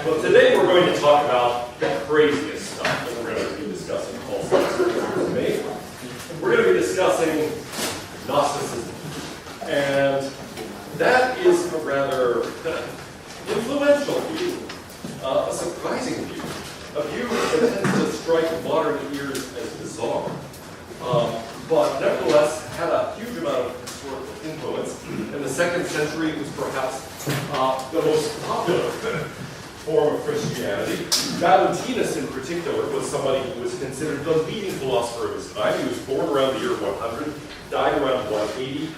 Well, today we're going to talk about the craziest stuff that we're going to be discussing also. We're going to be discussing Gnosticism. And that is a rather influential view, a surprising view, a view that tends to strike modern ears as bizarre, but nevertheless had a huge amount of historical influence. In the 2nd century, it was perhaps the most popular form of Christianity. Valentinus, in particular, was somebody who was considered the leading philosopher of his time. He was born around the year 100, died around 180,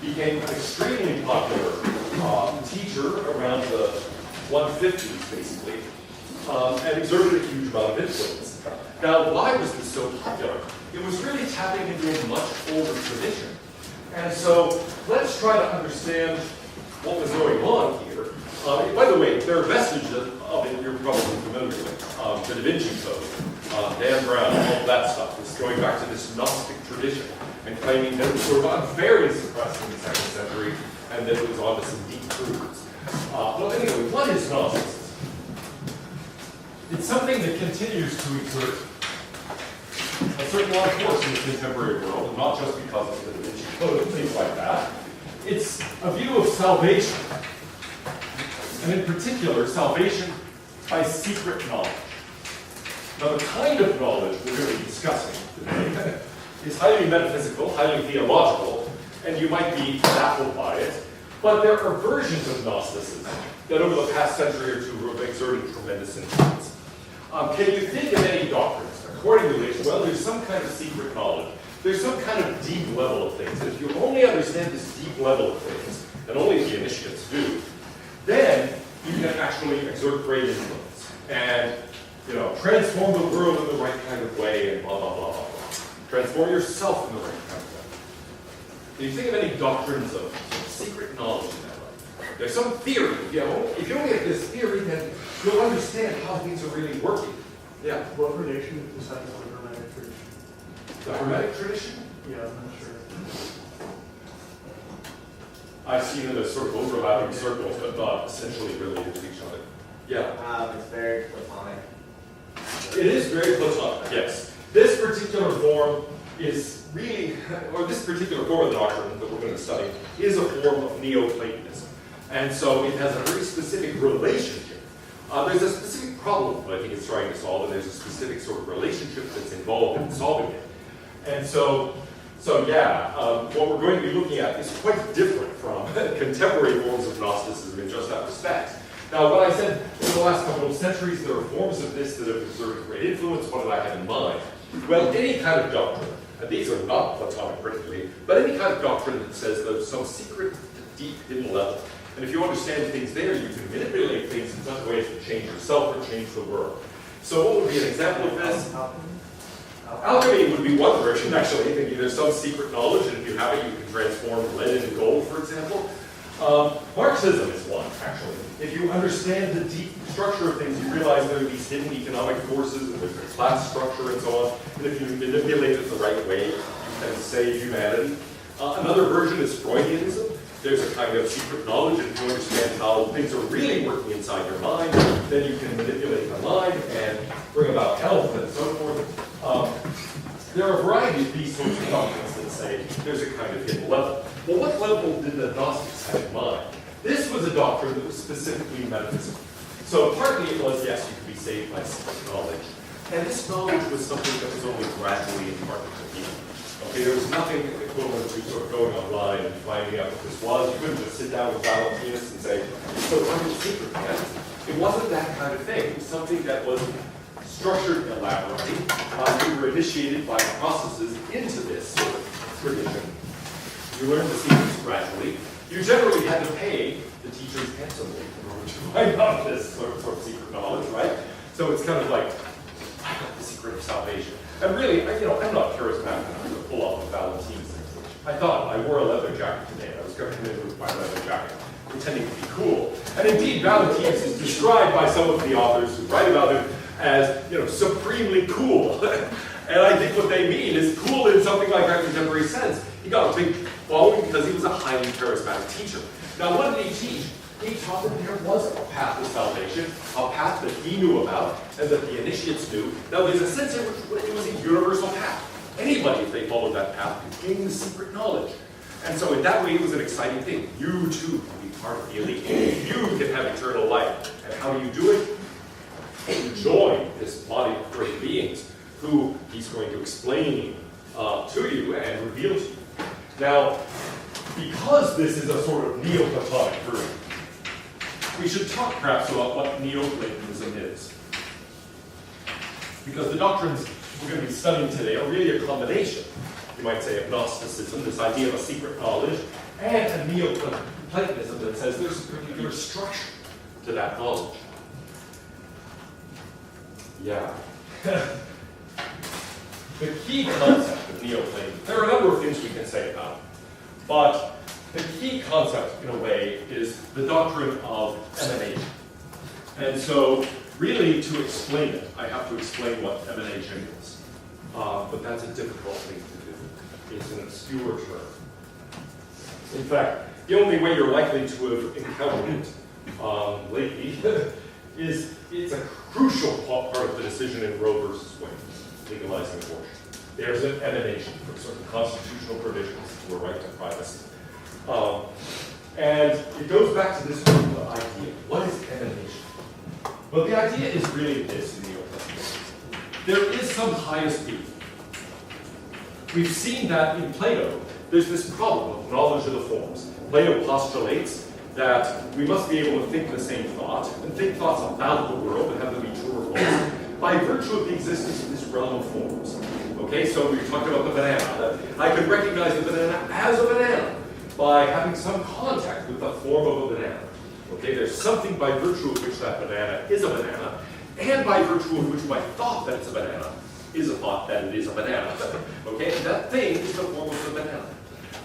became an extremely popular teacher around the 150s, basically, and exerted a huge amount of influence. Now, why was this so popular? It was really tapping into a much older tradition. And so, let's try to understand what was going on here. By the way, there are vestiges of it you're probably familiar with. The Da Vinci Code, Dan Brown, all that stuff. It's going back to this Gnostic tradition and claiming that it was sort of unfairly suppressed in the 2nd century and that it was onto some deep truths. Well, anyway, what is Gnosticism? It's something that continues to exert a certain amount of force in the contemporary world, and not just because of the Da Vinci Code and things like that. It's a view of salvation, and in particular, salvation by secret knowledge. Now, the kind of knowledge we're going to be discussing today is highly metaphysical, highly theological, and you might be baffled by it, but there are versions of Gnosticism that over the past century or two have exerted tremendous influence. Can you think of any doctrines, according to which, well, there's some kind of secret knowledge, there's some kind of deep level of things, and if you only understand this deep level of things, and only the initiates do, then you can actually exert great influence and, transform the world in the right kind of way and blah, blah, blah, blah, blah. Transform yourself in the right kind of way. Can you think of any doctrines of secret knowledge in that way? There's some theory. If you only have this theory, then you'll understand how things are really working. Yeah? What relation is that to the Hermetic tradition? The Hermetic tradition? Yeah, I'm not sure. I've seen it as sort of overlapping circles, but not essentially related to each other. Yeah? It's very Platonic. It is very Platonic, yes. This particular form is really, or this particular form of the doctrine that we're going to study is a form of Neoplatonism. And so it has a very specific relationship. There's a specific problem that I think it's trying to solve, and there's a specific sort of relationship that's involved in solving it. And so what we're going to be looking at is quite different from contemporary forms of Gnosticism in just that respect. Now, when I said in the last couple of centuries there are forms of this that have exerted great influence, what did I have in mind? Well, any kind of doctrine, and these are not Platonic particularly, but any kind of doctrine that says there's some secret, deep, hidden level. And if you understand things there, you can manipulate things in such ways to change yourself or change the world. So what would be an example of this? Alchemy would be one version, actually. Thinking there's some secret knowledge, and if you have it, you can transform lead into gold, for example. Marxism is one, actually. If you understand the deep structure of things, you realize there are these hidden economic forces, and there's a class structure, and so on. And if you manipulate it the right way, you can save humanity. Another version is Freudianism. There's a kind of secret knowledge, and if you understand how things are really working inside your mind, then you can manipulate the mind and bring about health and so forth. There are a variety of these sorts of doctrines that say there's a kind of hidden level. Well, what level did the Gnostics have in mind? This was a doctrine that was specifically metaphysical. So partly it was, yes, you could be saved by secret knowledge. And this knowledge was something that was only gradually imparted to people. Okay, there was nothing equivalent to sort of going online and finding out what this was. You couldn't just sit down with Valentinus and say, so I'm a secret man. It wasn't that kind of thing. It was something that was structured elaborately. You were initiated by processes into this sort of tradition. You learned the secrets gradually. You generally had to pay the teachers handsomely in order to find out this sort of secret knowledge, right? So it's kind of like, I got the secret of salvation. And really, I'm not charismatic enough to pull off a Valentinus thing. I thought I wore a leather jacket today, and I was coming in with my leather jacket, pretending to be cool. And indeed, Valentinus is described by some of the authors who write about him as, supremely cool. And I think what they mean is cool in something like our contemporary sense. He got a big following because he was a highly charismatic teacher. Now, what did he teach? he taught that there was a path to salvation, a path that he knew about, and that the initiates knew. Now, there's a sense in which it was a universal path. Anybody, if they followed that path, could gain the secret knowledge. And so in that way, it was an exciting thing. You, too, can be part of the elite. You can have eternal life. And how do you do it? You join this body of great beings who he's going to explain to you and reveal to you. Now, because this is a sort of Neoplatonic version, we should talk perhaps about what Neoplatonism is. Because the doctrines we're going to be studying today are really a combination, you might say, of Gnosticism, this idea of a secret knowledge, and a Neoplatonism that says there's a particular structure to that knowledge. Yeah. The key concept of Neoplatonism, there are a number of things we can say about it, but the key concept, in a way, is the doctrine of emanation. And so, really, to explain it, I have to explain what emanation is. But that's a difficult thing to do. It's an obscure term. In fact, the only way you're likely to have encountered it lately is it's a crucial part of the decision in Roe versus Wade, legalizing abortion. There's an emanation for certain constitutional provisions to a right to privacy. And it goes back to this idea. What is emanation? Well, the idea is really this in Neoplatonism. There is some highest being. We've seen that in Plato. There's this problem of knowledge of the forms. Plato postulates that we must be able to think the same thought, and think thoughts about the world and have them be true or false, by virtue of the existence of this realm of forms. Okay, so we talked about the banana. I could recognize the banana as a banana by having some contact with the form of a banana. Okay, there's something by virtue of which that banana is a banana, and by virtue of which my thought that it's a banana is a thought that it is a banana. Okay, and that thing is the form of the banana.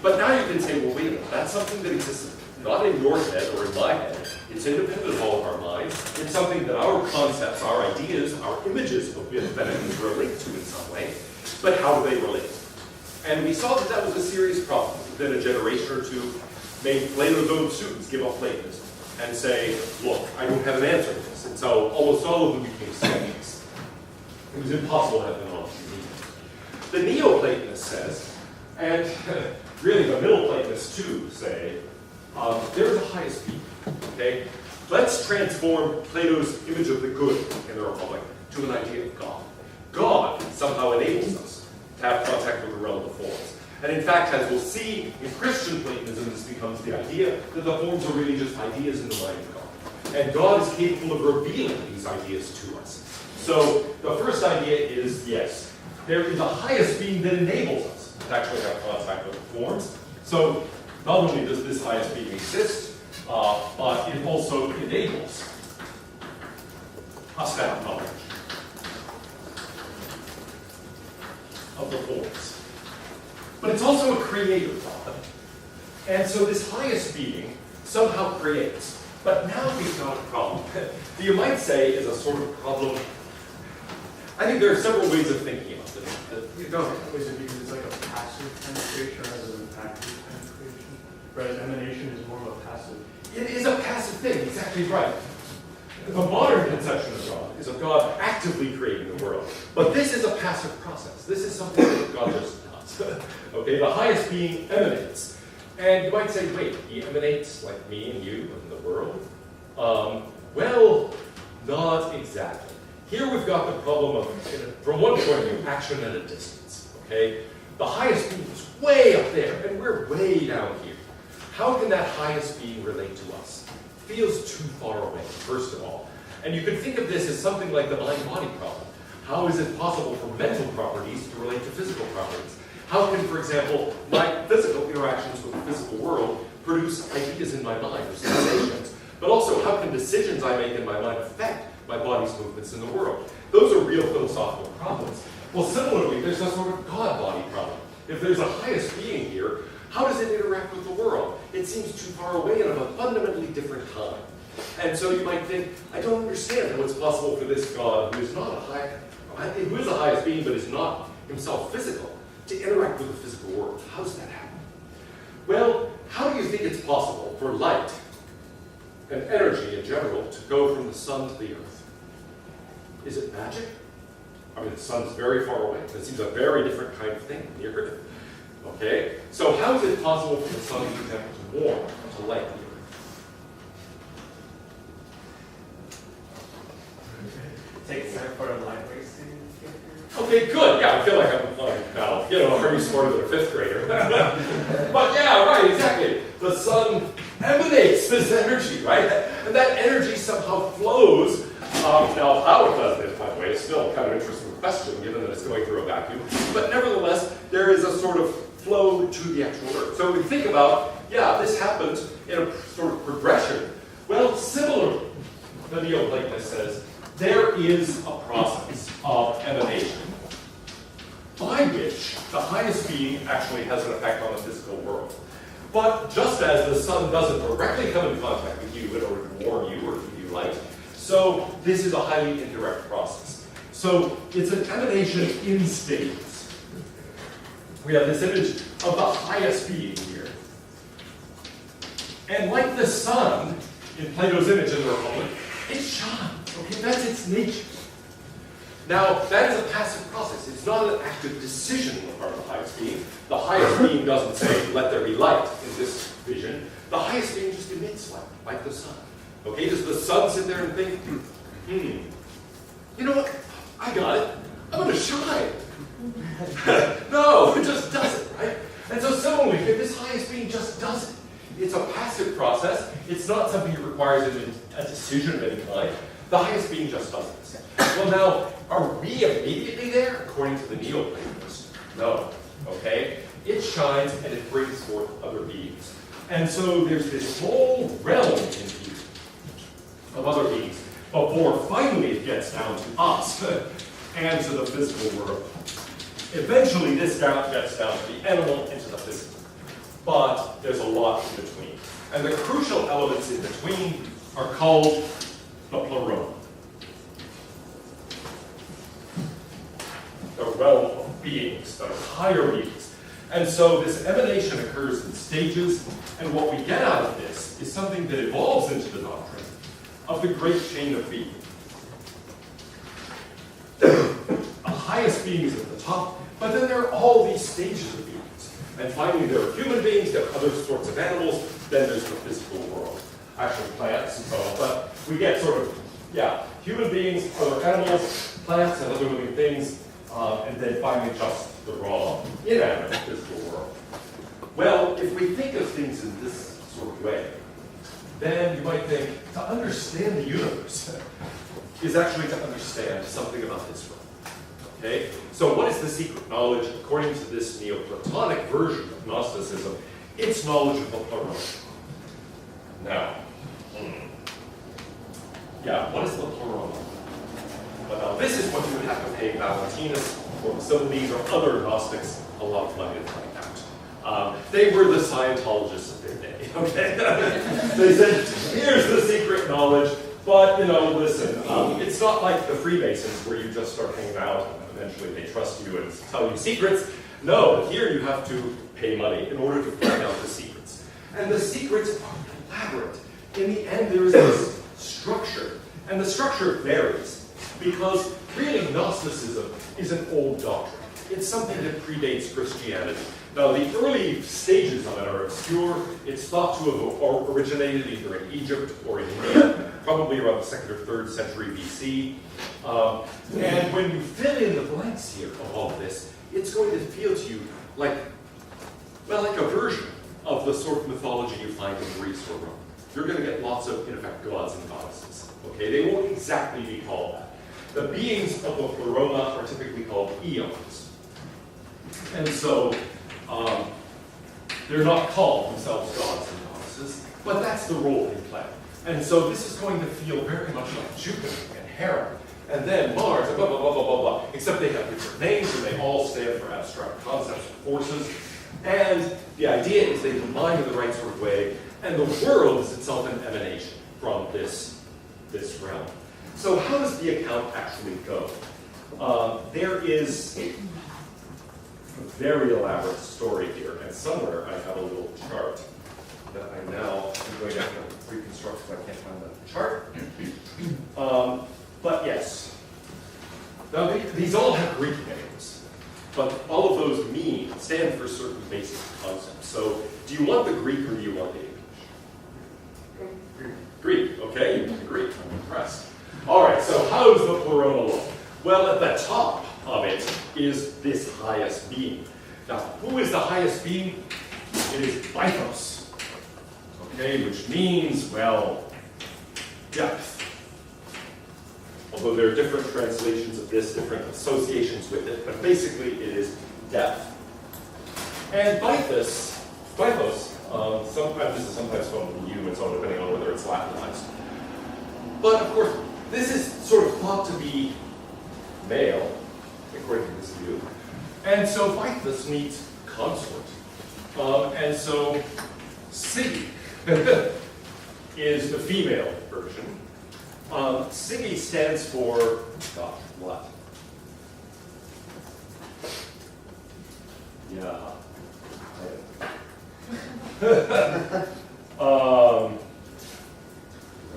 But now you can say, well, wait a minute, that's something that exists not in your head or in my head. It's independent of all of our minds. It's something that our concepts, our ideas, our images of bananas relate to in some way. But how do they relate? And we saw that that was a serious problem. Within a generation or two, made Plato's own students give up Platonism and say, look, I don't have an answer to this. And so almost all of them became skeptics. It was impossible to have the knowledge you needed. The Neoplatonist says, and really the Middle Platonists too say, there's a highest being, okay? Let's transform Plato's image of the good in the Republic to an idea of God. God somehow enables us to have contact with the realm of forms. And in fact, as we'll see, in Christian Platonism, this becomes the idea that the forms are really just ideas in the mind of God. And God is capable of revealing these ideas to us. So the first idea is, yes, there is a highest being that enables us to actually have contact with the forms. So not only does this highest being exist, but it also enables us to have knowledge of the forms. But it's also a creative God. And so this highest being somehow creates. But now we've got a problem that you might say is a sort of problem. I think there are several ways of thinking about this. Is it because it's like a passive kind of creation rather than an active kind of creation? Whereas emanation is more of a passive. It is a passive thing, exactly right. The modern conception of God is of God actively creating the world. But this is a passive process. This is something that God just does. Okay, the highest being emanates. And you might say, wait, he emanates like me and you and the world? Well, not exactly. Here we've got the problem of, from one point of view, action at a distance. Okay? The highest being is way up there, and we're way down here. How can that highest being relate to us? It feels too far away, first of all. And you could think of this as something like the mind-body problem. How is it possible for mental properties to relate to physical properties? How can, for example, my physical interactions with the physical world produce ideas in my mind or sensations? But also, how can decisions I make in my mind affect my body's movements in the world? Those are real philosophical problems. Well, similarly, there's a sort of God-body problem. If there's a highest being here, how does it interact with the world? It seems too far away and of a fundamentally different kind. And so you might think, I don't understand how it's possible for this God who is not who is the highest being but is not himself physical, to interact with the physical world. How does that happen? Well, how do you think it's possible for light and energy in general to go from the sun to the earth. Is it magic? I mean, the sun's very far away. It seems a very different kind of thing than the earth. Okay? So how is it possible for the sun, for example, to warm, to light the earth? Takes time for a light race to get here. Okay, good. Yeah, I feel like I'm like now, are you smarter than a fifth grader? But yeah, right, exactly. The sun emanates this energy, right? And that energy somehow flows. Now, how it does this, by the way, is still kind of an interesting question, given that it's going through a vacuum. But nevertheless, there is a sort of flow to the actual Earth. So we think about, yeah, this happens in a sort of progression. Well, similarly, the Neoplatonist says, there is a process of emanation by which the highest being actually has an effect on the physical world. But just as the sun doesn't directly come in contact with you in order to warm you or give you light, so this is a highly indirect process. So it's an emanation in stages. We have this image of the highest being here. And like the sun, in Plato's image in the Republic, it shines. Okay, that's its nature. Now, that is a passive process. It's not an active decision on the part of the highest being. The highest being doesn't say, let there be light in this vision. The highest being just emits light, like the sun. Okay, does the sun sit there and think, you know what? I got it. I'm going to shine. No, it just does it, right? And so similarly, if this highest being just does it, it's a passive process. It's not something that requires a decision of any kind. The highest being just does this. Well, now, are we immediately there, according to the Neoplatonists? No. Okay? It shines and it brings forth other beings. And so there's this whole realm in view of other beings before finally it gets down to us and to the physical world. Eventually, this gets down to the animal and to the physical. But there's a lot in between. And the crucial elements in between are called the pleroma. The realm of beings, that are higher beings. And so this emanation occurs in stages, and what we get out of this is something that evolves into the doctrine of the great chain of being. The highest being is at the top, but then there are all these stages of beings. And finally, there are human beings, there are other sorts of animals, then there's the physical world. Actually, plants and so on, but we get sort of, human beings, other animals, plants, and other living things, and then finally just the raw, inanimate physical world. Well, if we think of things in this sort of way, then you might think, to understand the universe is actually to understand something about this world. Okay? So what is the secret knowledge? According to this Neoplatonic version of Gnosticism, it's knowledge of the pleroma. Now, what is the pleroma? Well, now this is what you would have to pay Valentinus or Basilides or other Gnostics a lot of money to find out. They were the Scientologists of their day, okay? They said, here's the secret knowledge, but, listen, it's not like the Freemasons where you just start hanging out and eventually they trust you and tell you secrets. No, here you have to pay money in order to find out the secrets. And the secrets are elaborate. In the end, there is this structure, and the structure varies, because really Gnosticism is an old doctrine. It's something that predates Christianity. Now, the early stages of it are obscure. It's thought to have originated either in Egypt or in India, probably around the 2nd or 3rd century BC. And when you fill in the blanks here of all of this, it's going to feel to you like a version of the sort of mythology you find in Greece or Rome. You're going to get lots of, in effect, gods and goddesses. Okay, they won't exactly be called that. The beings of the pleroma are typically called eons. And so, they're not called themselves gods and goddesses, but that's the role they play. And so this is going to feel very much like Jupiter and Hera, and then Mars, and blah, blah, blah, blah, blah, blah. Except they have different names, and they all stand for abstract concepts or forces. And the idea is they combine in the right sort of way, and the world is itself an emanation from this realm. So how does the account actually go? There is a very elaborate story here, and somewhere I have a little chart that I now am going to have to reconstruct because I can't find the chart. But yes. Now these all have Greek names, but all of those stand for certain basic concepts. So do you want the Greek or do you want the English? Greek, okay, you want the Greek, I'm impressed. All right, so how does the pleroma look? Well, at the top of it is this highest being. Now, who is the highest being? It is Bythos, okay, which means, well, depth. Although there are different translations of this, different associations with it, but basically it is depth. And Bythos, sometimes this is sometimes spelled with U and so on, depending on whether it's Latinized. But of course, this is sort of thought to be male, according to this view. And so Bythos means consort. And so Siggy is the female version. Siggy stands for, gosh, what? Yeah.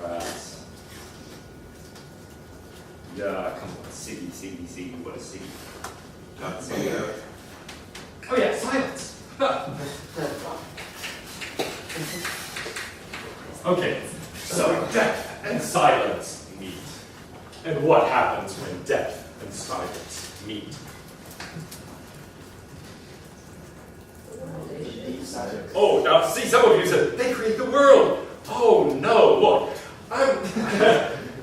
Rats. Yeah, come on, Siggy, what is Siggy? Got Siggy there. Oh yeah, silence. Okay, so depth and silence meet. And what happens when depth and silence meet? Oh, now see, some of you said, they create the world. Oh no, look,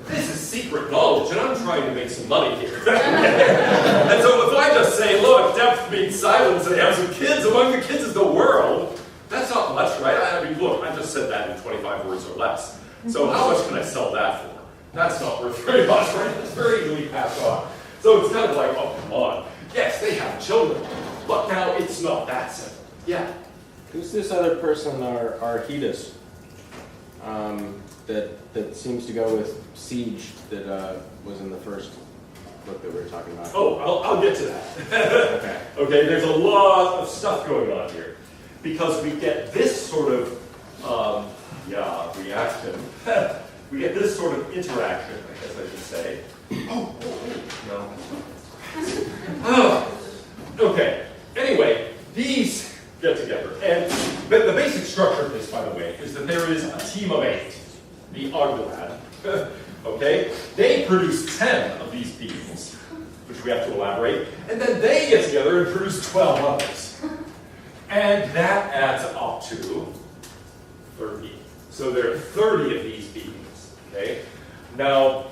this is secret knowledge and I'm trying to make some money here. And so if I just say, look, depth means silence and have some kids, among the kids is the world, that's not much, right? I mean, look, I just said that in 25 words or less. So how much can I sell that for? That's not worth very much, right? It's very easily passed on. So it's kind of like, oh, come on. Yes, they have children, but now it's not that simple. Yeah. Who's this other person, Archetus, that seems to go with siege that was in the first book that we were talking about? Oh, I'll get to that. Okay. Okay, there's a lot of stuff going on here. Because we get this sort of, reaction. We get this sort of interaction, I guess I should say. No. Okay, anyway, these get together. And the basic structure of this, by the way, is that there is a team of 8, the Ogdoad. Okay? They produce 10 of these beings, which we have to elaborate. And then they get together and produce 12 others. And that adds up to 30. So there are 30 of these beings, okay? Now,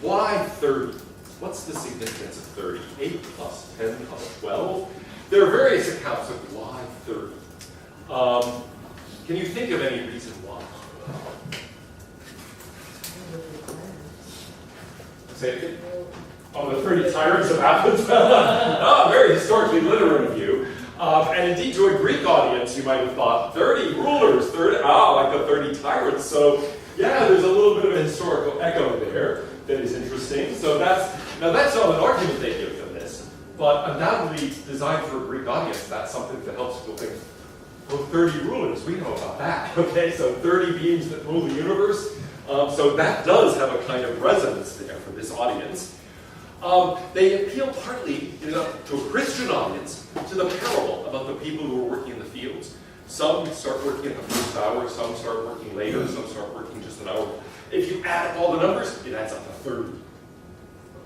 why 30? What's the significance of 30? 8 plus 10 plus 12? There are various accounts of why 30. Can you think of any reason why? Say it again. Oh, the 30 tyrants of Athens? Very historically literate of you. And indeed, to a Greek audience, you might have thought 30 rulers, like the 30 tyrants. So, yeah, there's a little bit of a historical echo there that is interesting. So that's not an argument they give for this, but undoubtedly designed for a Greek audience. That's something that helps people think, oh, 30 rulers, we know about that. Okay, so 30 beings that rule the universe. So that does have a kind of resonance there for this audience. They appeal partly to a Christian audience to the parable about the people who are working in the fields. Some start working at the first hour, some start working later, some start working just an hour. If you add up all the numbers, it adds up to 30.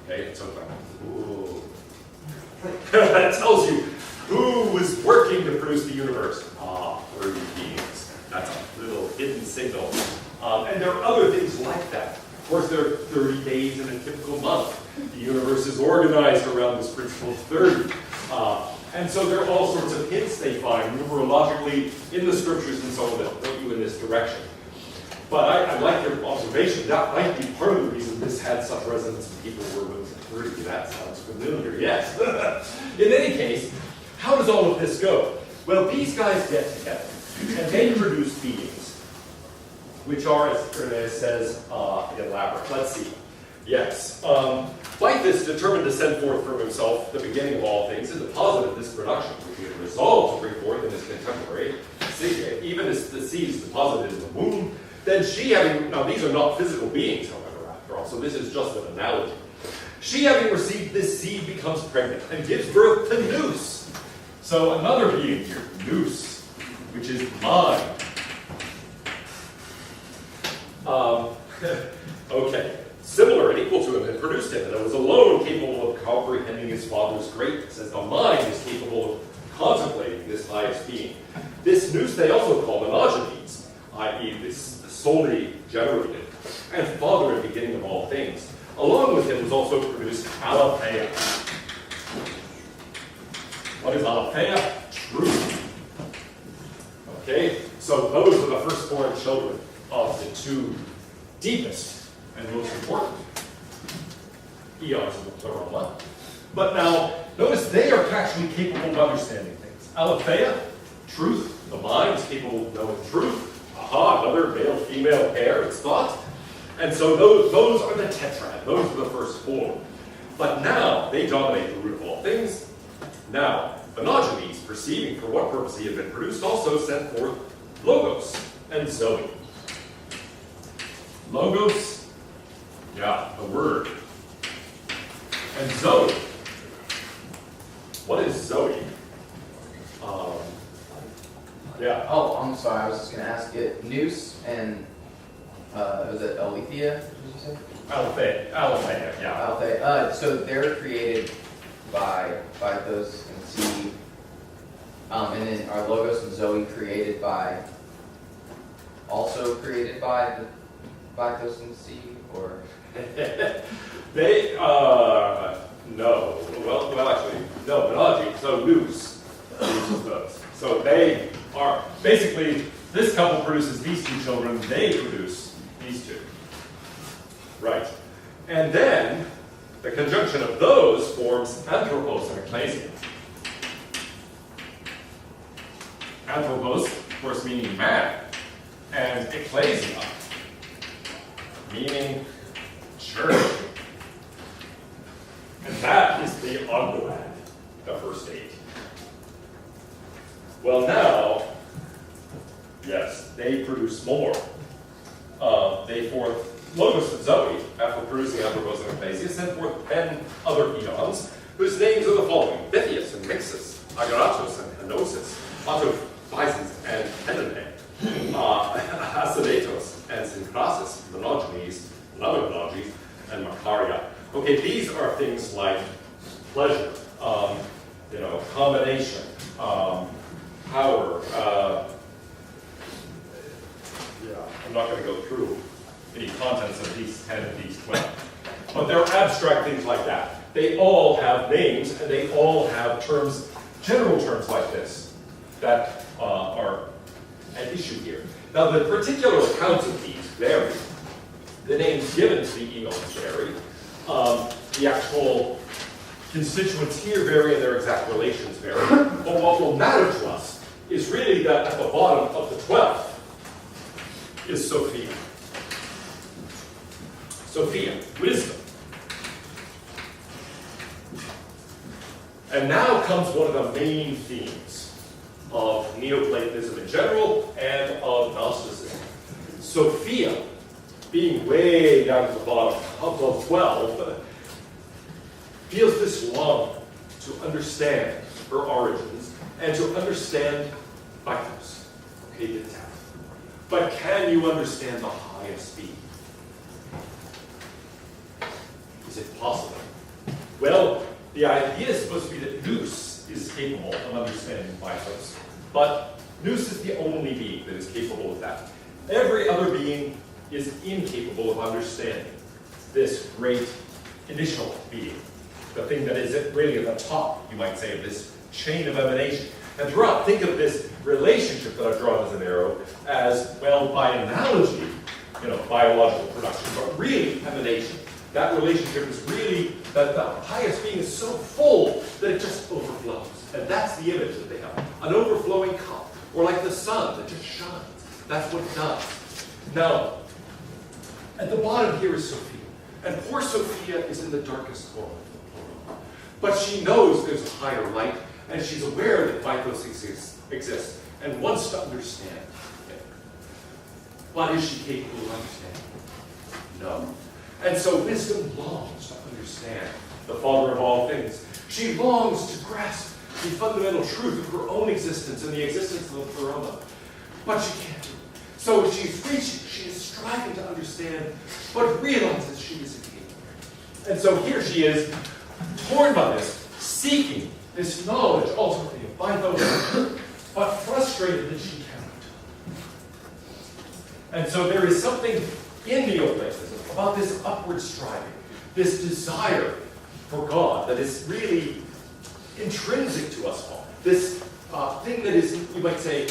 Okay, and so it's like, ooh. That tells you who was working to produce the universe. 30 beings. That's a little hidden signal. And there are other things like that. Of course, there are 30 days in a typical month. The universe is organized around this principle of 30. And so there are all sorts of hints they find numerologically in the scriptures and so on that point you in this direction. But I like your observation. That might be part of the reason this had such resonance when people were with 30. That sounds familiar, yes. In any case, how does all of this go? Well, these guys get together, and they produce beings, which are, as Ernest says, elaborate. Let's see. Yes. Bythos determined to send forth from himself the beginning of all things and deposited this production, which he had resolved to bring forth in his contemporary even as the seed is deposited in the womb, then she having, now these are not physical beings, however, after all, so this is just an analogy. She having received this seed becomes pregnant and gives birth to Nous. So another being here, Nous, which is mind. Okay. Similar and equal to him had produced him, and it was alone capable of comprehending his father's greatness, as the mind is capable of contemplating this highest being. This Nous they also call monogenes, i.e. this solely generated, and father and beginning of all things. Along with him was also produced Aletheia. What is Aletheia? Truth. Okay, so those are the firstborn children of the two deepest and most important eons of the pleroma. But now, notice they are actually capable of understanding things. Aletheia, truth, the mind is capable of knowing truth. Aha, another male-female pair, it's thought. And so those are the tetrad, those are the first four. But now, they dominate the root of all things. Now, Monogenes, perceiving for what purpose he had been produced, also sent forth Logos and Zoe. Logos, yeah, the word. And Zoe. What is Zoe? Yeah. Oh, I'm sorry. I was just going to ask it. Nous and was it Aletheia? Did you say? Aletheia, yeah. Aletheia. So they're created by those and seed, and then are Logos and Zoe created by the Vicos and seed, or? They no. Well, actually, no. Monogy. So Nous produces those. So they are basically this couple produces these two children. They produce these two. Right. And then the conjunction of those forms anthropos and ecclesia. Anthropos, of course, meaning man, and ecclesia, meaning church. And that is the Ogdoad, the first state. Well, now, yes, they produce more. They forth Logos and Zoe, after producing Anthropos and Ecclesia, sent forth 10 other eons, whose names are the following: Bithius and Mixus, Agaratos and Henosis, Autophyses and Tenene, Acidatos and Syncrasis, Monogenes, Monogenes, and Macaria. Okay, these are things like pleasure, combination, power. I'm not going to go through any contents of these 10 and these 12. But they're abstract things like that. They all have names, and they all have terms, general terms like this, that are at issue here. Now, the particular accounts of these vary. The names given to the eons vary. The actual constituents here vary, and their exact relations vary. But what will matter to us is really that at the bottom of the 12th is Sophia. Sophia, wisdom. And now comes one of the main themes of Neoplatonism in general and of Gnosticism. Sophia, being way down at the bottom of the 12, feels this longing to understand her origins and to understand Vicos, okay, the death. But can you understand the highest being? Is it possible? Well, the idea is supposed to be that Nous is capable of understanding Vicos, but Nous is the only being that is capable of that. Every other being is incapable of understanding this great initial being, the thing that is really at the top, you might say, of this chain of emanation. And throughout, think of this relationship that I've drawn as an arrow as, well, by analogy, biological production, but really emanation. That relationship is really that the highest being is so full that it just overflows. And that's the image that they have. An overflowing cup, or like the sun that just shines. That's what it does. Now, at the bottom here is Sophia. And poor Sophia is in the darkest corner of the plural. But she knows there's a higher light, and she's aware that Vicos exists. and wants to understand. Okay. But is she capable of understanding? No. And so wisdom longs to understand the Father of all things. She longs to grasp the fundamental truth of her own existence and the existence of her own. But she can't do it. So she's reaching, she is striving to understand, but realizes she is incapable. And so here she is, torn by this, seeking this knowledge ultimately by those, but frustrated that she cannot. And so there is something in Neoplatonism about this upward striving, this desire for God that is really intrinsic to us all. This thing that is, you might say,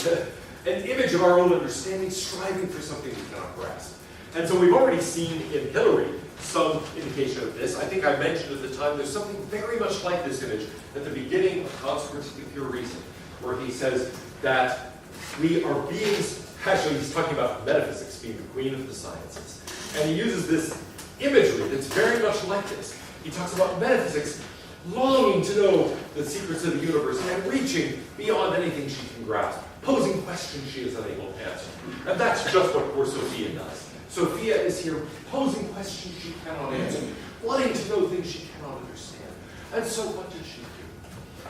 an image of our own understanding, striving for something we cannot grasp. And so we've already seen in Hilary some indication of this. I think I mentioned at the time there's something very much like this image at the beginning of Consequences of Pure Reason, where he says that we are beings, actually he's talking about metaphysics being the queen of the sciences. And he uses this imagery that's very much like this. He talks about metaphysics longing to know the secrets of the universe and reaching beyond anything she can grasp, posing questions she is unable to answer. And that's just what poor Sophia does. Sophia is here posing questions she cannot answer, wanting to know things she cannot understand. And so what does she do?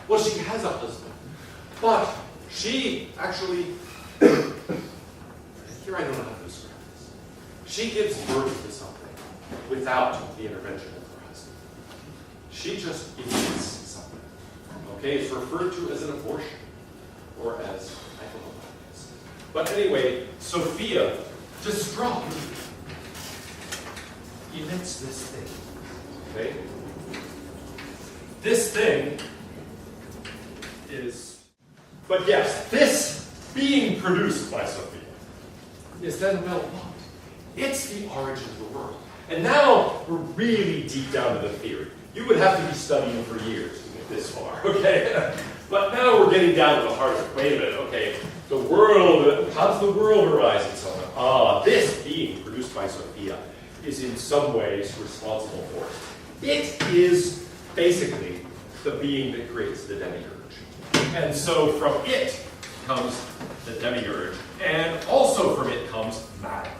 Well, she has a husband, but she actually, here I don't know how to describe this. She gives birth to something without the intervention of her husband. She just emits something. Okay, it's referred to as an abortion, or as, I don't know what it is. But anyway, Sophia, distraught, emits this thing. Okay? This thing is, but yes, this being produced by Sophia is then well what? It's the origin of the world. And now we're really deep down to the theory. You would have to be studying for years to get this far, okay? But now we're getting down to the heart of it. Wait a minute, okay. The world, how does the world arise and so on? This being produced by Sophia is in some ways responsible for it. It is basically the being that creates the demiurge. And so from it comes the demiurge, and also from it comes matter.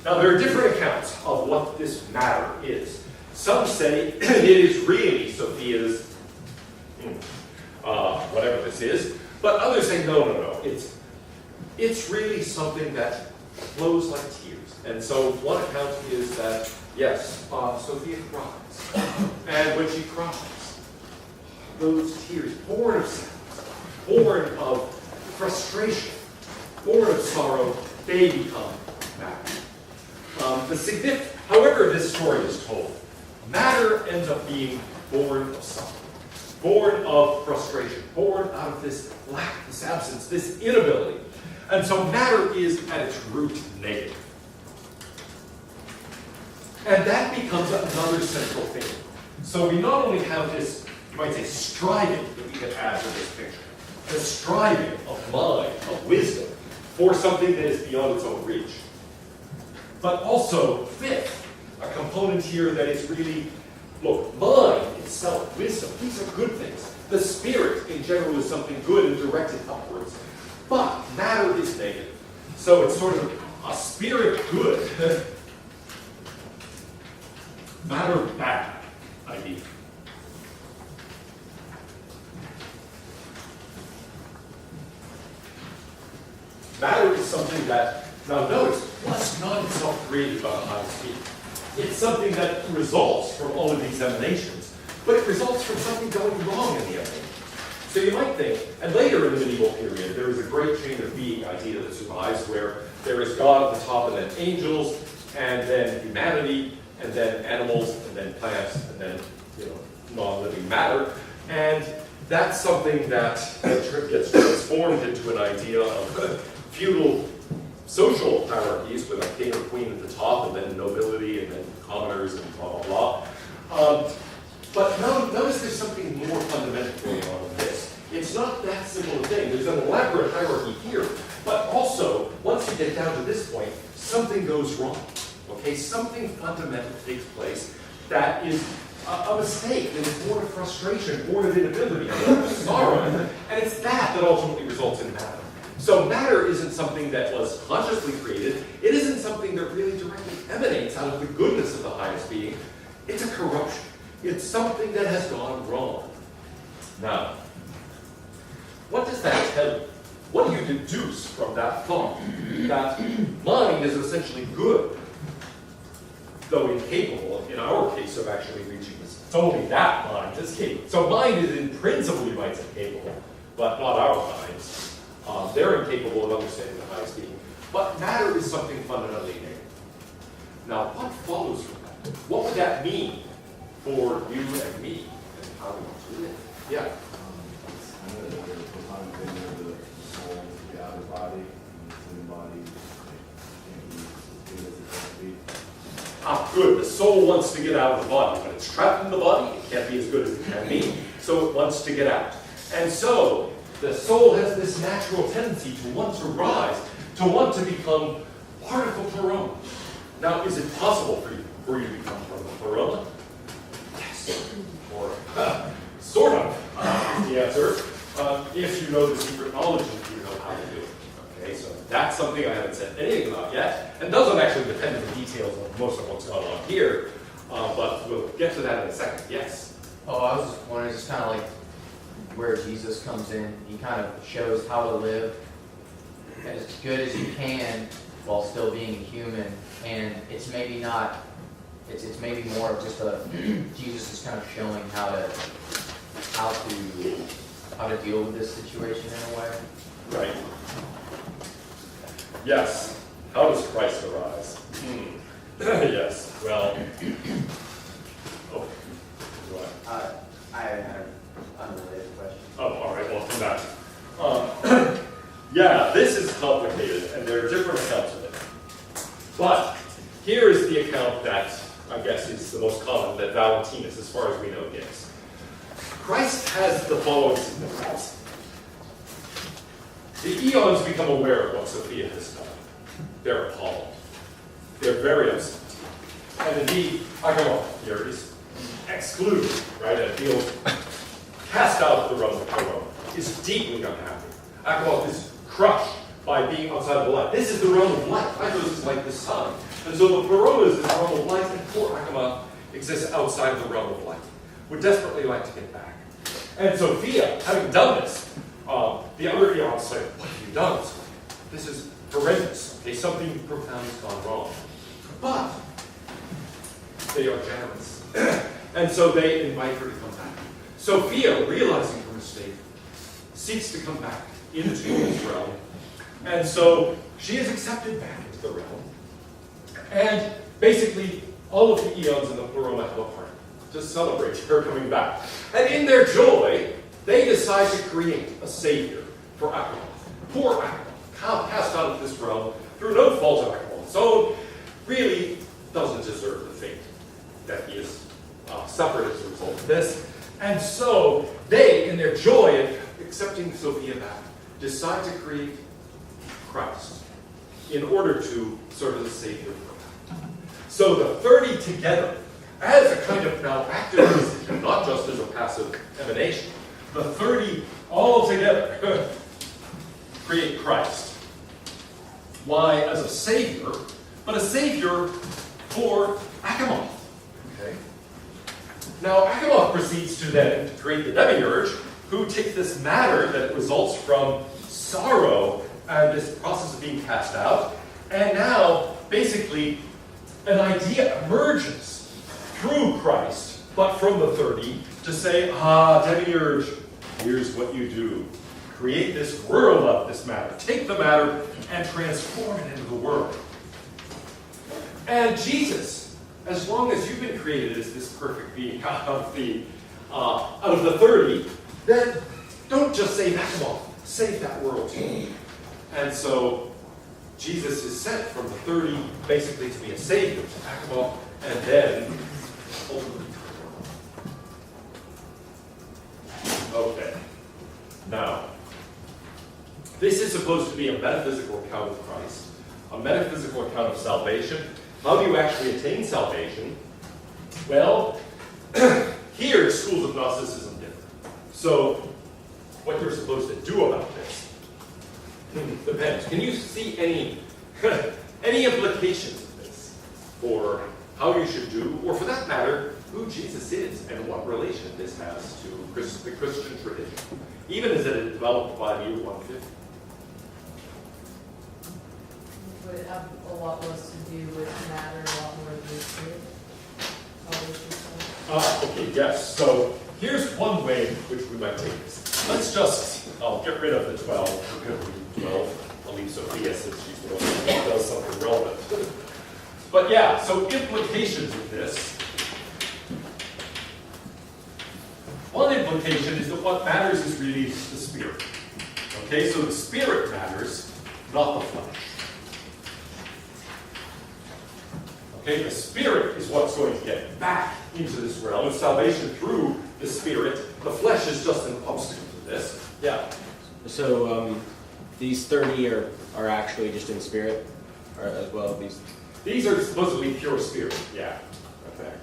Now there are different accounts of what this matter is. Some say it is really Sophia's, whatever this is, but others say no. It's really something that flows like tears. And so one account is that, yes, Sophia cries. And when she cries, those tears, born of sadness, born of frustration, born of sorrow, they become matter. However this story is told, matter ends up being born of suffering, born of frustration, born out of this lack, this absence, this inability. And so matter is at its root negative. And that becomes another central thing. So we not only have this, you might say, striving that we can add to this picture, the striving of mind, of wisdom, for something that is beyond its own reach. But also, fifth, a component here that is really, look, mind itself, wisdom, these are good things. The spirit, in general, is something good and directed upwards. But matter is negative. So it's sort of a spirit good, matter bad idea. Matter is something that, now notice, was not itself created by the highest being. It's something that results from all of these emanations, but it results from something going wrong in the emanation. So you might think, and later in the medieval period, there is a great chain of being idea that survives where there is God at the top and then angels, and then humanity, and then animals, and then plants, and then non-living matter. And that's something that gets transformed into an idea of feudal social hierarchies with a king or queen at the top, and then nobility, and then commoners, and blah, blah, blah. But notice there's something more fundamental going on in this. It's not that simple a thing. There's an elaborate hierarchy here, but also, once you get down to this point, something goes wrong. Okay, something fundamental takes place that is a mistake that is born of frustration, born of inability, born of sorrow. And it's that that ultimately results in matter. So matter isn't something that was consciously created. It isn't something that really directly emanates out of the goodness of the highest being. It's a corruption. It's something that has gone wrong. Now, what does that tell you? What do you deduce from that thought? That mind is essentially good, though incapable, in our case, of actually reaching this. It's only that mind that's capable. So mind is in principle, you might say, capable, but not our minds. They're incapable of understanding the highest being. But matter is something fundamentally negative. Now, what follows from that? What would that mean for you and me, and how we want to live? Yeah? It's kind of the Platonic thing where the soul is the outer body, and the human body can't be as good as it can be. Good. The soul wants to get out of the body. When it's trapped in the body, it can't be as good as it can be, so it wants to get out. And so, the soul has this natural tendency to want to rise, to want to become part of the pleroma. Now, is it possible for you to become part of the pleroma? Yes. Or, sort of, is the answer. If you know the secret knowledge and you know how to do it. Okay, so that's something I haven't said anything about yet, and doesn't actually depend on the details of most of what's going on here, but we'll get to that in a second. Yes? Oh, I was just wondering, it's kind of like where Jesus comes in. He kind of shows how to live as good as you can while still being human. And it's maybe not, it's maybe more of just a, Jesus is kind of showing how to deal with this situation in a way. Right. Yes. How does Christ arise? Yes. Well. Oh. What? I had an unrelated question. Oh, all right. Well, come back. Yeah, this is complicated, and there are different accounts of it. But here is the account that I guess is the most common, that Valentinus, as far as we know, gives. Christ has the following significance. The eons become aware of what Sophia has done. They're appalled. They're very upset. And indeed, Agamemnon here is excluded, right, and feels cast out of the realm of Pleroma, is deeply unhappy. Agamemnon is crushed by being outside of the light. This is the realm of light. Light is like the sun. And so the Pleroma is this realm of light, and poor Agamemnon exists outside of the realm of light. Would desperately like to get back. And Sophia, having done this, the other eons say, what have you done? This is horrendous. Okay, something profound has gone wrong. But they are generous. And so they invite her to come back. Sophia, realizing her mistake, seeks to come back into this realm. And so she is accepted back into the realm. And basically, all of the eons in the Pleroma have a party to celebrate her coming back. And in their joy, they decide to create a savior for Agamemnon. Poor Agamemnon, cast out of this realm through no fault of Agamemnon's own, really doesn't deserve the fate that he has suffered as a result of this. And so they, in their joy at accepting Sophia back, decide to create Christ in order to serve as a savior for them. So the 30 together, as a kind of now active decision, not just as a passive emanation, the 30 all together create Christ. Why? As a savior, but a savior for Agamemnon. Okay. Now Agamemnon proceeds to then create the demiurge, who takes this matter that results from sorrow and this process of being cast out, and now basically an idea emerges through Christ, but from the 30, to say, demiurge, here's what you do. Create this world of this matter. Take the matter and transform it into the world. And Jesus, as long as you've been created as this perfect being out of the 30, then don't just save Agamemnon, save that world too. And so Jesus is sent from the 30 basically to be a savior to Agamemnon, and then ultimately to Agamemnon. Okay. Now, this is supposed to be a metaphysical account of Christ, a metaphysical account of salvation. How do you actually attain salvation? Well, Here, schools of Gnosticism differ. So, what you're supposed to do about this depends. Can you see any, any implications of this for how you should do, or for that matter, who Jesus is and what relation this has to the Christian tradition, even as it developed by the year 150? Would it have a lot less to do with matter, a lot more with spirit? Okay, yes. So here's one way in which we might take this. Let's just, I'll get rid of the 12. We're going to read 12. I'll leave Sophia since she's the one who does something relevant. But yeah, so implications of this. One implication is that what matters is really the spirit. Okay, so the spirit matters, not the flesh. Okay, the spirit is what's going to get back into this realm. It's salvation through the spirit. The flesh is just an obstacle to this. Yeah. So these 30 are actually just in spirit, or as well. These are supposedly pure spirit. Yeah. Okay.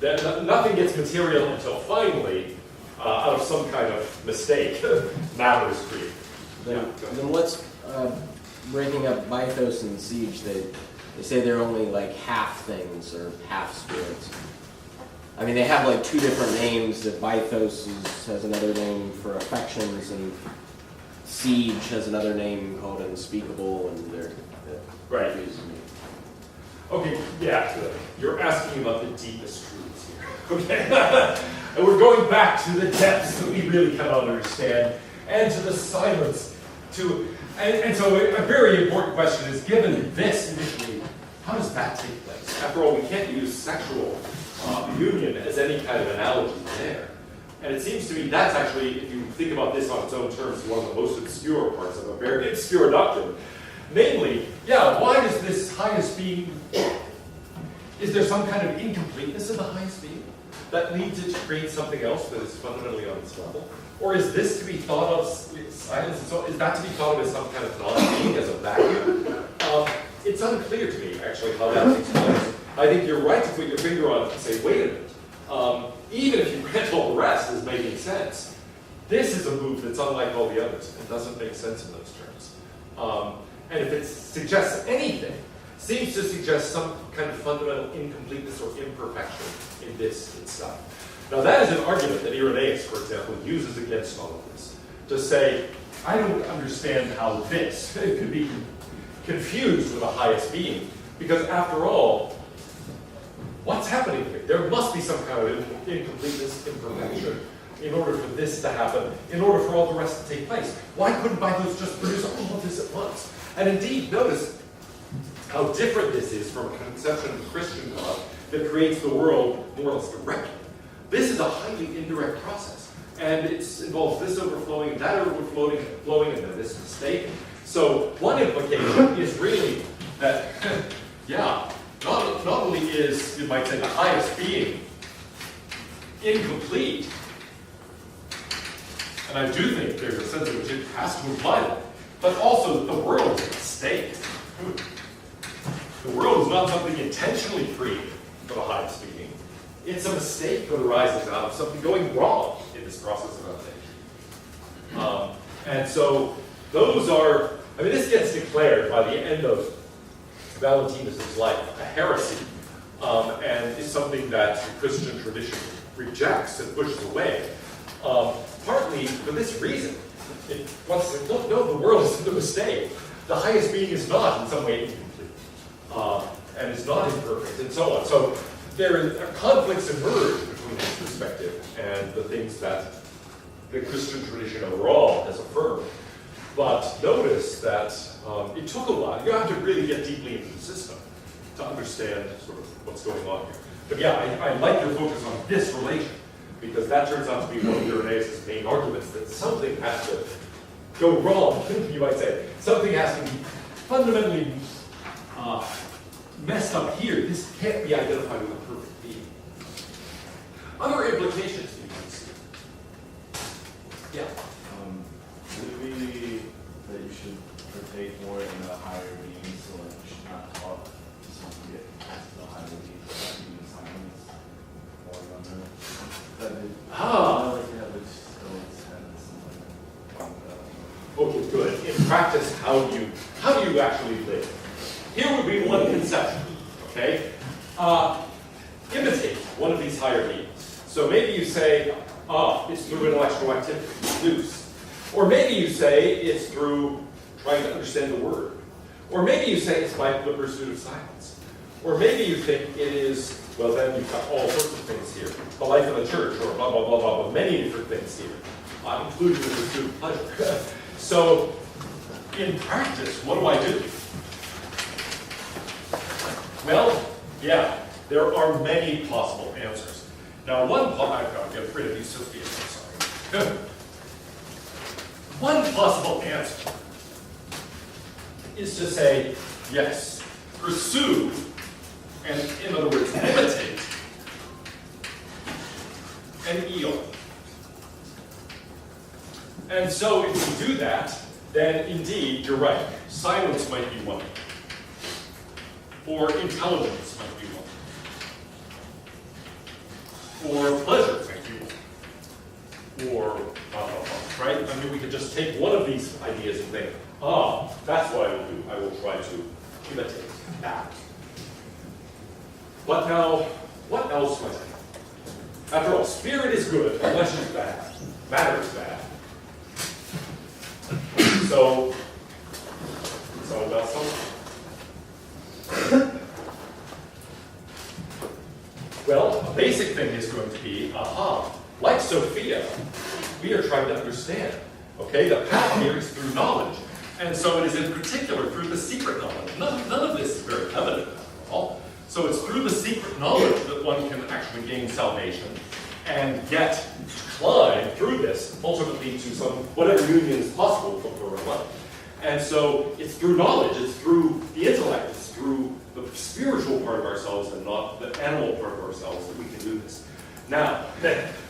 Then nothing gets material until finally, out of some kind of mistake, matter is created. Then what's breaking up Bythos and Siege? They say they're only like half things or half spirits. I mean, they have like two different names. That Bythos has another name for affections, and Siege has another name called unspeakable, and they're Right. confusing me. Okay, yeah, you're asking about the deepest truths here. Okay? And we're going back to the depths that we really cannot understand, and to the silence. And so a very important question is, given this initially, how does that take place? After all, we can't use sexual union as any kind of analogy there. And it seems to me that's actually, if you think about this on its own terms, one of the most obscure parts of a very obscure doctrine. Namely, yeah, why does this highest being, is there some kind of incompleteness in the highest being that leads it to create something else that is fundamentally on its level? Or is this to be thought of, silence, so is that to be thought of as some kind of non-being, as a vacuum? It's unclear to me, actually, how that takes place. I think you're right to put your finger on it and say, wait a minute, even if you grant all the rest as making sense, this is a move that's unlike all the others and doesn't make sense in those terms. And if it suggests anything, seems to suggest some kind of fundamental incompleteness or imperfection in this itself. Now that is an argument that Irenaeus, for example, uses against all of this. To say, I don't understand how this could be confused with the highest being, because after all, what's happening here? There must be some kind of incompleteness, imperfection, in order for this to happen, in order for all the rest to take place. Why couldn't Bythos just produce all of this at once? And indeed, notice how different this is from a conception of the Christian God that creates the world more or less directly. This is a highly indirect process, and it involves this overflowing, and that overflowing, and then this mistake. So one implication is really that, yeah, not only is, you might say, the highest being incomplete, and I do think there's a sense in which it has to imply that, but also the world is a mistake. The world is not something intentionally created for the highest being. It's a mistake that arises out of something going wrong in this process of update. And so those are, I mean, this gets declared by the end of Valentinus' life a heresy, and is something that the Christian tradition rejects and pushes away. Partly for this reason. It wants to say, look, no, the world is a mistake. The highest being is not in some way incomplete, and is not imperfect, and so on. So there are conflicts emerge between this perspective and the things that the Christian tradition overall has affirmed. But notice that it took a while. You have to really get deeply into the system to understand sort of what's going on here. But yeah, I like your focus on this relation, because that turns out to be one of Irenaeus' main arguments, that something has to go wrong, you might say. Something has to be fundamentally messed up here. This can't be identified with a perfect being. Other implications you can see. Yeah. Would it be that you should partake more in the higher beings, so like you should not talk to someone to get past the higher beings, that being silence, falling on them? how do you actually live? Here would be one conception, okay? Imitate one of these higher beings. So maybe you say, it's through intellectual activity, Zeus. Or maybe you say it's through trying to understand the word. Or maybe you say it's by the pursuit of silence. Or maybe you think it is, well then you've got all sorts of things here. The life of the church, or blah, blah, blah, blah, blah, many different things here, including the pursuit of pleasure. So, in practice, what do I do? Well, yeah, there are many possible answers. Now, I've got to get rid of these Sophia, I'm sorry. One possible answer is to say, yes, pursue, and in other words, imitate an eon. And so if you do that, then indeed, you're right, silence might be one, or intelligence might be one, or pleasure might be one, or right? I mean, we could just take one of these ideas and think, that's what I will do. I will try to imitate that. But now, what else might I do? After all, spirit is good, flesh is bad, matter is bad. So well, a basic thing is going to be, like Sophia, we are trying to understand. Okay, the path here is through knowledge. And so it is in particular through the secret knowledge. None of this is very evident at all. So it's through the secret knowledge that one can actually gain salvation and climb through this, ultimately to some, whatever union is possible for her life. And so it's through knowledge, it's through the intellect, it's through the spiritual part of ourselves and not the animal part of ourselves that we can do this. Now,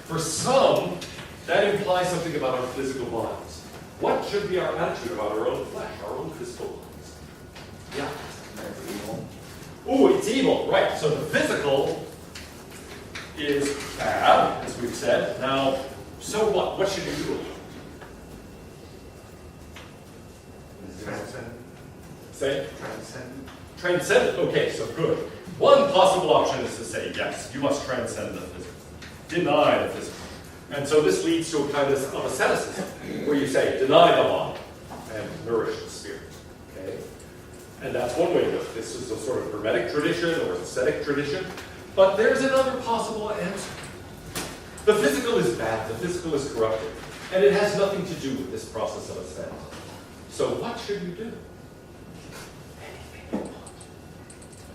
for some, that implies something about our physical bodies. What should be our attitude about our own flesh, our own physical bodies? Yeah. That's evil. Ooh, it's evil, right. So the physical is bad, as we've said. Now, so what? What should you do? Transcend. Say? Transcend. Transcend. Okay, so good. One possible option is to say, yes, you must transcend the physical. Deny the physical. And so this leads to a kind of asceticism, where you say, deny the body and nourish the spirit. Okay? And that's one way to do it. This is a sort of Hermetic tradition or ascetic tradition. But there's another possible answer. The physical is bad, the physical is corrupted, and it has nothing to do with this process of ascent. So what should you do? Anything you want.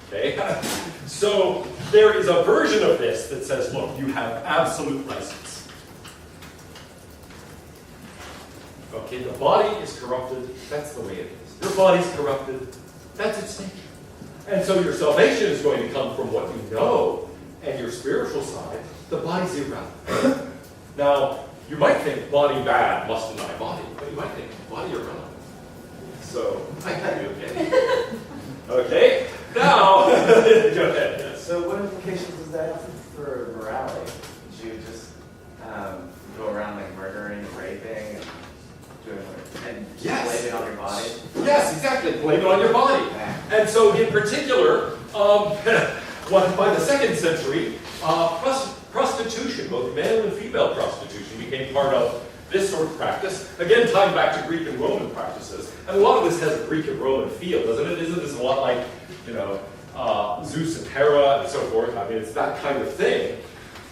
Okay? So there is a version of this that says, look, you have absolute license. Okay, the body is corrupted, that's the way it is. Your body's corrupted, that's its nature. And so your salvation is going to come from what you know, and your spiritual side, the body's irrelevant. Now, you might think body bad must deny body, but you might think body irrelevant. So, I got you, okay? Okay, now, go ahead, yes. So what implications does that have for morality? Should you just go around like murdering and raping and doing and just Yes. blame it on your body? Yes, exactly, blame it on your body. And so in particular, by the 2nd century, prostitution, both male and female prostitution, became part of this sort of practice. Again, tying back to Greek and Roman practices. And a lot of this has a Greek and Roman feel, doesn't it? Isn't this a lot like, Zeus and Hera and so forth? I mean, it's that kind of thing.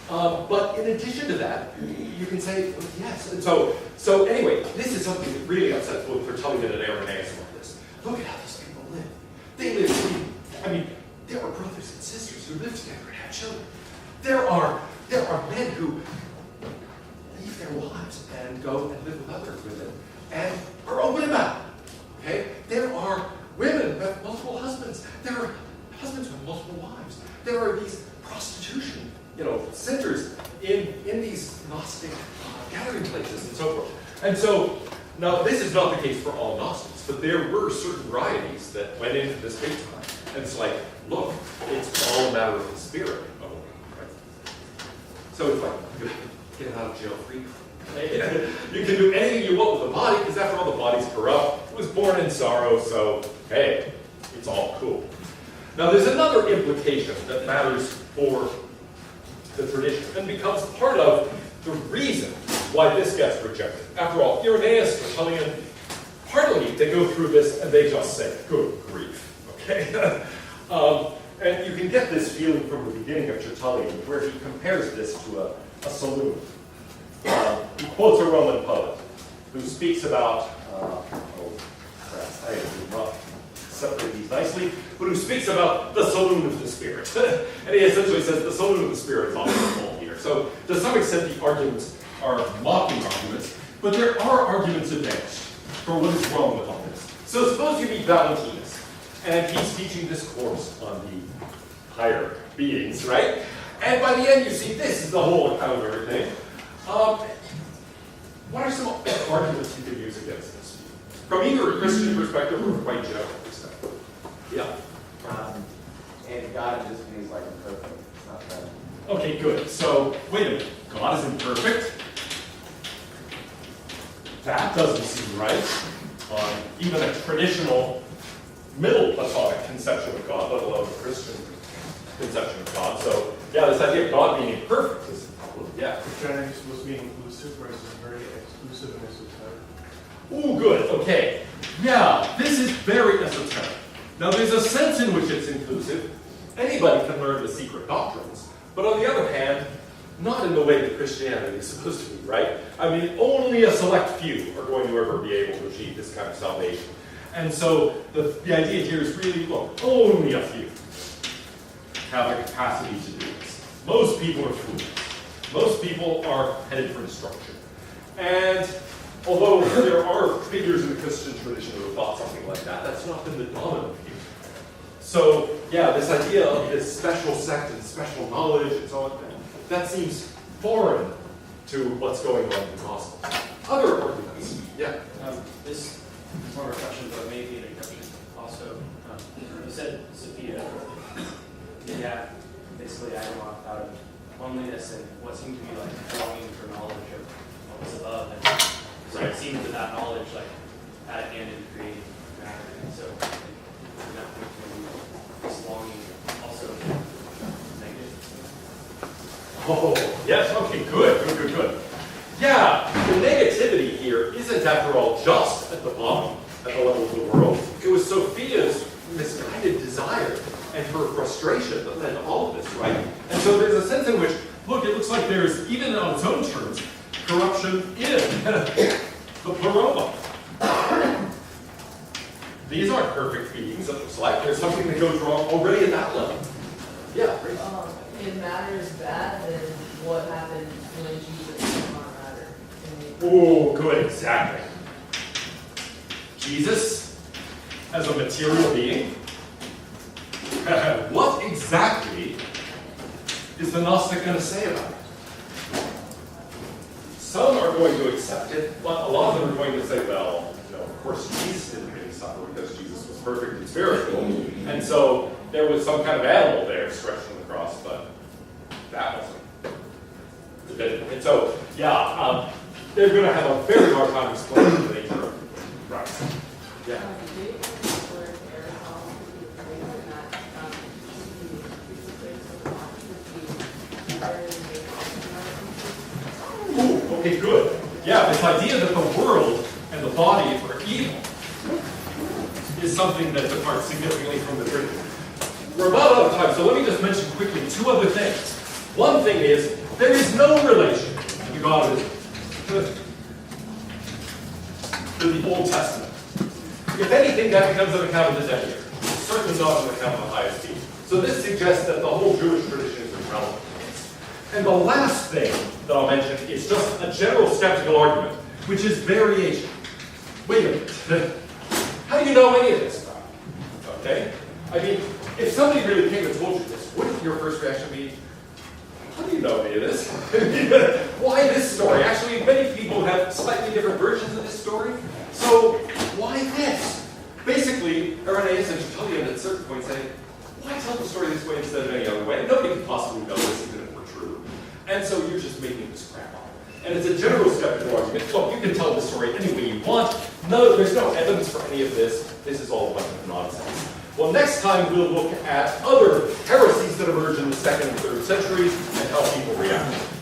But in addition to that, you can say, well, yes. And so anyway, this is something that really upsets both Tertullian and Irenaeus about this. Look at how these people live. They live, there are brothers and sisters who live together and have children. There are men who leave their wives and go and live with other women and are open about it. Okay? There are women who have multiple husbands. There are husbands who have multiple wives. There are these prostitution, centers in these Gnostic gathering places and so forth. And so, now this is not the case for all Gnostics, but there were certain varieties that went into this big time. And it's like, look, it's all a matter of the spirit. Right? So it's like, you get out of jail free. You can do anything you want with the body, because after all, the body's corrupt. was born in sorrow, so hey, it's all cool. Now there's another implication that matters for the tradition and becomes part of the reason why this gets rejected. After all, Irenaeus, Tertullian, partly they go through this and they just say, good grief, okay? And you can get this feeling from the beginning of Tertullian, where he compares this to a saloon. He quotes a Roman poet who speaks about, I did not separate these nicely, but who speaks about the saloon of the spirit. And he essentially says the saloon of the spirit is often full here. So to some extent the arguments are mocking arguments, but there are arguments advanced for what is wrong with all this. So suppose you meet Valentinus, and he's teaching this course on the higher beings, right? And by the end you see this is the whole account of everything. What are some arguments you could use against this? From either a Christian perspective or a quite general perspective. Yeah. And God just means like imperfect. It's not that. Okay, good. So, wait a minute. God is imperfect? That doesn't seem right. Even a traditional middle Platonic conception of God, let alone a Christian conception of God. So, yeah, this idea of God being imperfect is a problem. Yeah. Christianity is supposed to be inclusive, whereas it's very exclusive and esoteric. Ooh, good. Okay. Yeah, this is very esoteric. Now, there's a sense in which it's inclusive. Anybody can learn the secret doctrines. But on the other hand, not in the way that Christianity is supposed to be, right? I mean, only a select few are going to ever be able to achieve this kind of salvation. And so the idea here is really, look, only a few have the capacity to do this. Most people are fools. Most people are headed for destruction. And although there are figures in the Christian tradition who have thought something like that, that's not been the dominant view. So, yeah, this idea of this special sect and special knowledge and so on, that seems foreign to what's going on in the gospel. Other arguments? Yeah. This is more of a question, but maybe an exception also. You said Sophia, yeah, basically I walked out of loneliness and what seemed to be like longing for knowledge of what was above. And so it seemed that knowledge like had a hand in creating matter. And so from that point of view, this longing also negative. Oh, yes, okay, good. Yeah, the negativity here isn't, after all, just at the bottom, at the level of the world. It was Sophia's misguided desire and her frustration that led to all of this, right? And so there's a sense in which, look, it looks like there's, even on its own terms, corruption in the pleroma. These aren't perfect beings, it looks like. There's something that goes wrong already at that level. Yeah, great. It matters bad than what happened when Jesus came on matter. Oh, good, exactly. Jesus, as a material being, what exactly is the Gnostic going to say about it? Some are going to accept it, but a lot of them are going to say, well, of course Jesus didn't really suffer because Jesus was perfect and spiritual, and so there was some kind of animal there stretched on the cross, but that wasn't. And so, yeah, they're going to have a very hard time explaining the nature of Christ. Yeah. Ooh, okay, good. Yeah, this idea that the world and the body are evil is something that departs significantly from the Trinity. We're about out of time, so let me just mention quickly two other things. One thing is, there is no relation to the God of Israel, to the Old Testament. If anything, that becomes an account of the dead year. Certainly not an account of the highest being. So this suggests that the whole Jewish tradition is irrelevant. And the last thing that I'll mention is just a general skeptical argument, which is variation. Wait a minute. How do you know any of this stuff? Okay? I mean, if somebody really came and told you this, wouldn't your first reaction be, how do you know any of this? Why this story? Actually, many people have slightly different versions of this story. So, why this? Basically, Irenaeus and Tertullian at certain points say, why tell the story this way instead of any other way? Nobody could possibly know this even if it were true. And so you're just making this crap up. And it's a general skeptical argument. Look, you can tell the story any way you want. No, there's no evidence for any of this. This is all a bunch of nonsense. Well, next time we'll look at other heresies that emerged in the 2nd and 3rd centuries and how people reacted.